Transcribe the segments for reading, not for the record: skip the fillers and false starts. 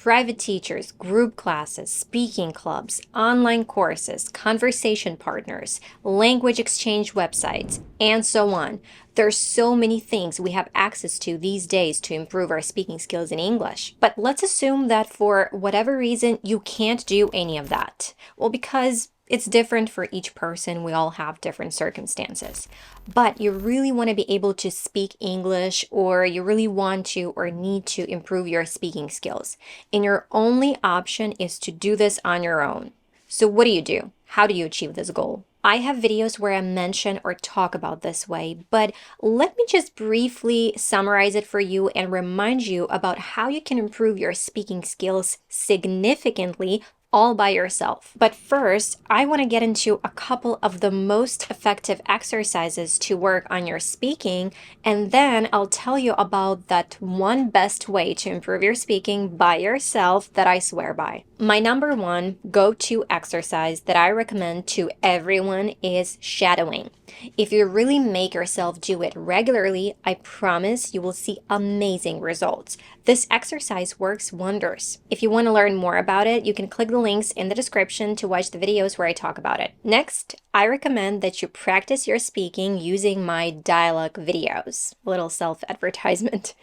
private teachers, group classes, speaking clubs, online courses, conversation partners, language exchange websites, and so on. There's so many things we have access to these days to improve our speaking skills in English. But let's assume that for whatever reason, you can't do any of that. Well, because it's different for each person. We all have different circumstances. But you really want to be able to speak English, or you really want to or need to improve your speaking skills. And your only option is to do this on your own. So what do? How do you achieve this goal? I have videos where I mention or talk about this way, but let me just briefly summarize it for you and remind you about how you can improve your speaking skills significantly all by yourself. But first, I want to get into a couple of the most effective exercises to work on your speaking, and then I'll tell you about that one best way to improve your speaking by yourself that I swear by. My number one go-to exercise that I recommend to everyone is shadowing. If you really make yourself do it regularly, I promise you will see amazing results. This exercise works wonders. If you want to learn more about it, you can click the links in the description to watch the videos where I talk about it. Next, I recommend that you practice your speaking using my dialogue videos. Little self-advertisement.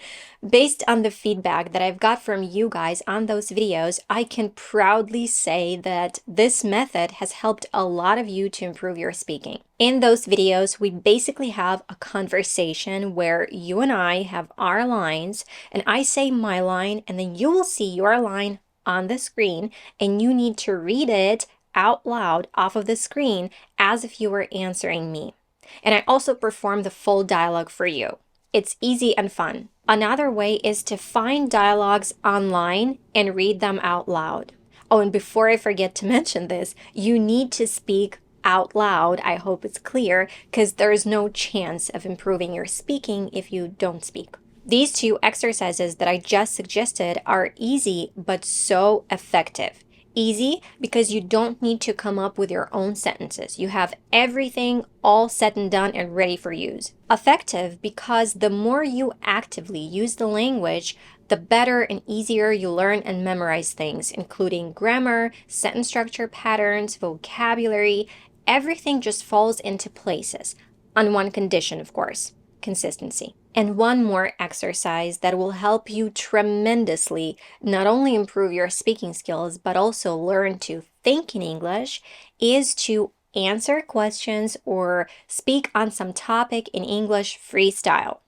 Based on the feedback that I've got from you guys on those videos, I can proudly say that this method has helped a lot of you to improve your speaking. In those videos, we basically have a conversation where you and I have our lines, and I say my line, and then you will see your line on the screen, and you need to read it out loud off of the screen as if you were answering me. And I also perform the full dialogue for you. It's easy and fun. Another way is to find dialogues online and read them out loud. Oh, and before I forget to mention this, you need to speak out loud. I hope it's clear, because there's no chance of improving your speaking if you don't speak. These two exercises that I just suggested are easy but so effective. Easy because you don't need to come up with your own sentences. You have everything all set and done and ready for use. Effective because the more you actively use the language, the better and easier you learn and memorize things, including grammar, sentence structure patterns, vocabulary. Everything just falls into places. On one condition, of course: consistency. And one more exercise that will help you tremendously not only improve your speaking skills, but also learn to think in English is to answer questions or speak on some topic in English freestyle.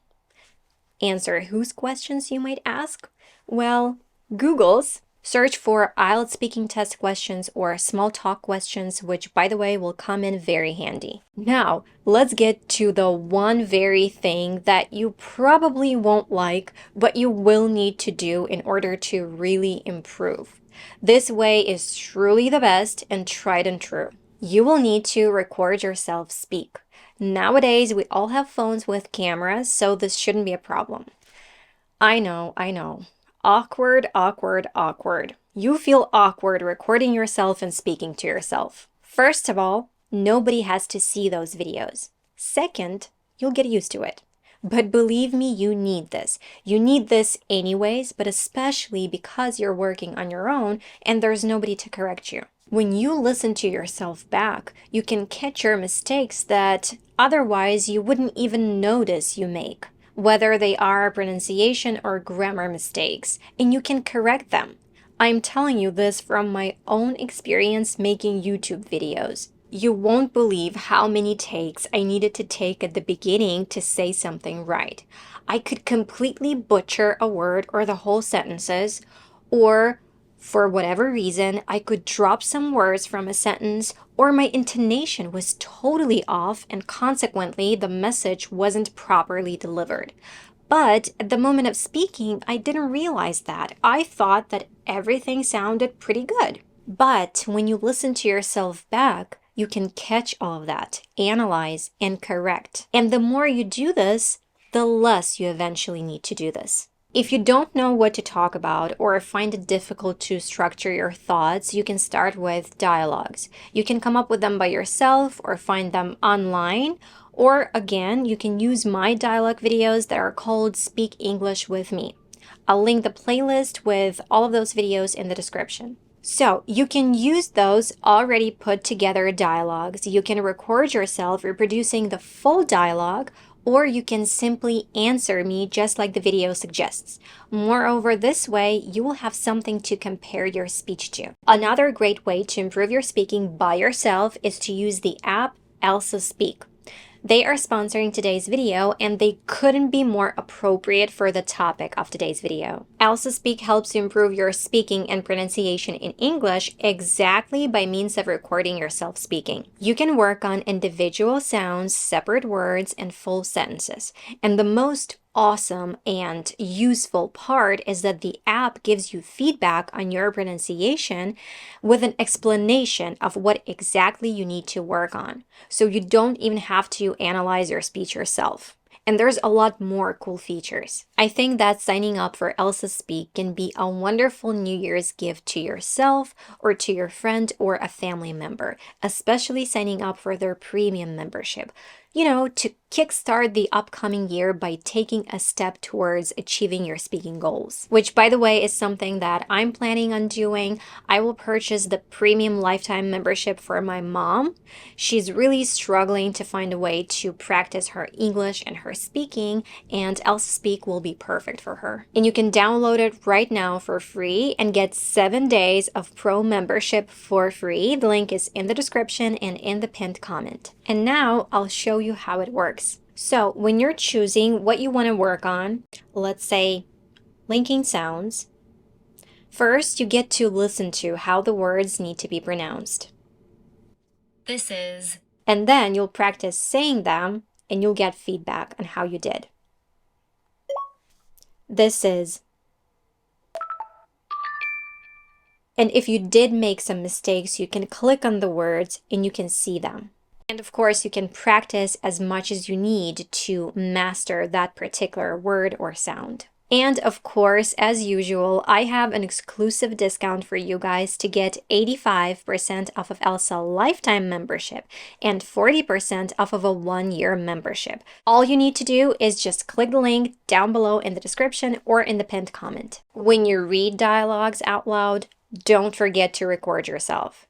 Answer whose questions, you might ask? Well, Google's. Search for IELTS speaking test questions or small talk questions, which, by the way, will come in very handy. Now, let's get to the one very thing that you probably won't like, but you will need to do in order to really improve. This way is truly the best and tried and true. You will need to record yourself speak. Nowadays, we all have phones with cameras, so this shouldn't be a problem. I know. Awkward. You feel awkward recording yourself and speaking to yourself. First of all, nobody has to see those videos. Second, you'll get used to it. But believe me, you need this. You need this anyways, but especially because you're working on your own and there's nobody to correct you. When you listen to yourself back, you can catch your mistakes that otherwise you wouldn't even notice you make, whether they are pronunciation or grammar mistakes, and you can correct them. I'm telling you this from my own experience making YouTube videos. You won't believe how many takes I needed to take at the beginning to say something right. I could completely butcher a word or the whole sentences, or for whatever reason, I could drop some words from a sentence, or my intonation was totally off and consequently the message wasn't properly delivered. But at the moment of speaking, I didn't realize that. I thought that everything sounded pretty good. But when you listen to yourself back, you can catch all of that, analyze, and correct. And the more you do this, the less you eventually need to do this. If you don't know what to talk about or find it difficult to structure your thoughts, you can start with dialogues. You can come up with them by yourself or find them online. Or again, you can use my dialogue videos that are called Speak English with Me. I'll link the playlist with all of those videos in the description. So you can use those already put together dialogues. You can record yourself reproducing the full dialogue, or you can simply answer me just like the video suggests. Moreover, this way, you will have something to compare your speech to. Another great way to improve your speaking by yourself is to use the app Elsa Speak. They are sponsoring today's video, and they couldn't be more appropriate for the topic of today's video. Elsa Speak helps you improve your speaking and pronunciation in English exactly by means of recording yourself speaking. You can work on individual sounds, separate words, and full sentences. And the most awesome and useful part is that the app gives you feedback on your pronunciation with an explanation of what exactly you need to work on. So you don't even have to analyze your speech yourself. And there's a lot more cool features. I think that signing up for Elsa Speak can be a wonderful New Year's gift to yourself or to your friend or a family member, especially signing up for their premium membership. You know, to kickstart the upcoming year by taking a step towards achieving your speaking goals, which, by the way, is something that I'm planning on doing. I will purchase the premium lifetime membership for my mom. She's really struggling to find a way to practice her English and her speaking, and Elsa Speak will be perfect for her. And you can download it right now for free and get 7 days of pro membership for free. The link is in the description and in the pinned comment. And now I'll show you how it works. So when you're choosing what you want to work on, let's say linking sounds, first you get to listen to how the words need to be pronounced. This is. And then you'll practice saying them and you'll get feedback on how you did. This is. And if you did make some mistakes, you can click on the words and you can see them. And of course, you can practice as much as you need to master that particular word or sound. And of course, as usual, I have an exclusive discount for you guys to get 85% off of Elsa lifetime membership and 40% off of a 1-year membership. All you need to do is just click the link down below in the description or in the pinned comment. When you read dialogues out loud, don't forget to record yourself.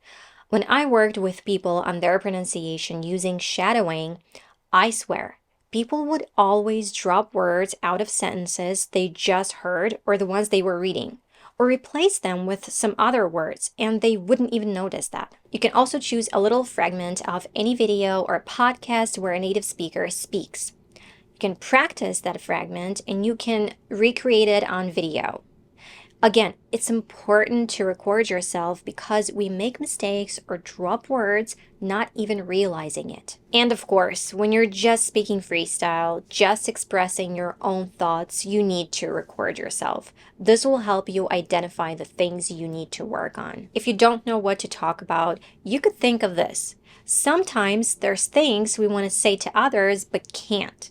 When I worked with people on their pronunciation using shadowing, I swear, people would always drop words out of sentences they just heard or the ones they were reading, or replace them with some other words, and they wouldn't even notice that. You can also choose a little fragment of any video or podcast where a native speaker speaks. You can practice that fragment and you can recreate it on video. Again, it's important to record yourself because we make mistakes or drop words not even realizing it. And of course, when you're just speaking freestyle, just expressing your own thoughts, you need to record yourself. This will help you identify the things you need to work on. If you don't know what to talk about, you could think of this. Sometimes there's things we want to say to others but can't.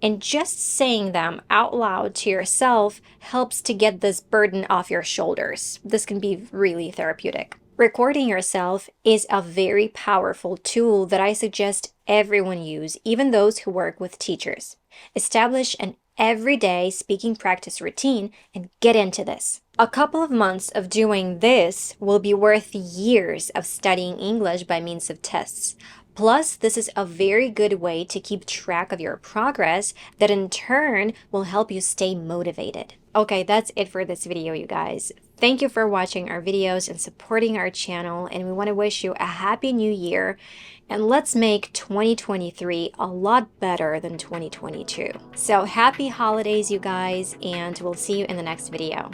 And just saying them out loud to yourself helps to get this burden off your shoulders. This can be really therapeutic. Recording yourself is a very powerful tool that I suggest everyone use, even those who work with teachers. Establish an everyday speaking practice routine and get into this. A couple of months of doing this will be worth years of studying English by means of tests. Plus, this is a very good way to keep track of your progress that in turn will help you stay motivated. Okay, that's it for this video, you guys. Thank you for watching our videos and supporting our channel, and we want to wish you a happy new year, and let's make 2023 a lot better than 2022. So happy holidays, you guys, and we'll see you in the next video.